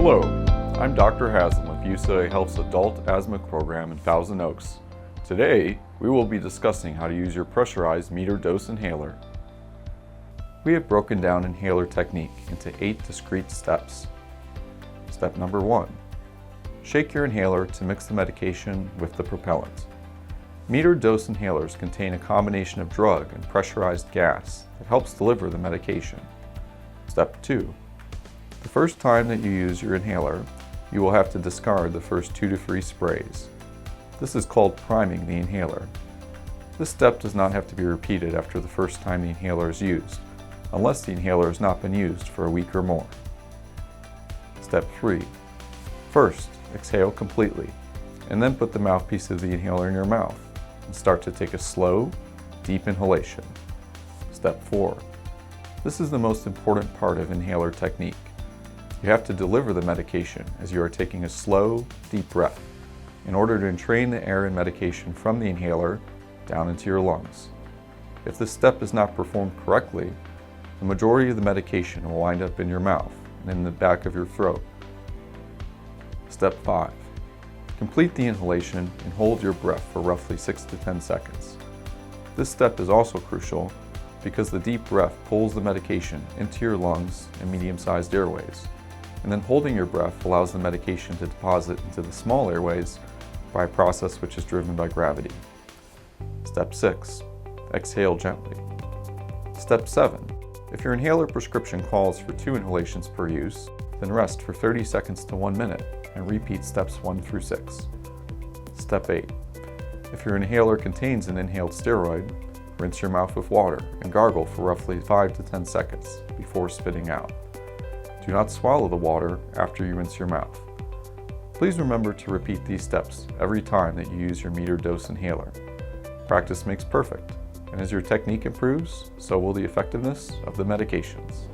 Hello, I'm Dr. Haslam of UCLA Health's Adult Asthma Program in Thousand Oaks. Today, we will be discussing how to use your pressurized metered-dose inhaler. We have broken down inhaler technique into 8 discrete steps. Step number 1. Shake your inhaler to mix the medication with the propellant. Metered-dose inhalers contain a combination of drug and pressurized gas that helps deliver the medication. Step 2. The first time that you use your inhaler, you will have to discard the first 2 to 3 sprays. This is called priming the inhaler. This step does not have to be repeated after the first time the inhaler is used, unless the inhaler has not been used for a week or more. Step 3. First, exhale completely, and then put the mouthpiece of the inhaler in your mouth and start to take a slow, deep inhalation. Step 4. This is the most important part of inhaler technique. You have to deliver the medication as you are taking a slow, deep breath in order to entrain the air and medication from the inhaler down into your lungs. If this step is not performed correctly, the majority of the medication will wind up in your mouth and in the back of your throat. Step 5. Complete the inhalation and hold your breath for roughly 6 to 10 seconds. This step is also crucial because the deep breath pulls the medication into your lungs and medium-sized airways, and then holding your breath allows the medication to deposit into the small airways by a process which is driven by gravity. Step 6. Exhale gently. Step 7. If your inhaler prescription calls for 2 inhalations per use, then rest for 30 seconds to 1 minute and repeat steps 1 through 6. Step 8. If your inhaler contains an inhaled steroid, rinse your mouth with water and gargle for roughly 5 to 10 seconds before spitting out. Do not swallow the water after you rinse your mouth. Please remember to repeat these steps every time that you use your metered-dose inhaler. Practice makes perfect, and as your technique improves, so will the effectiveness of the medications.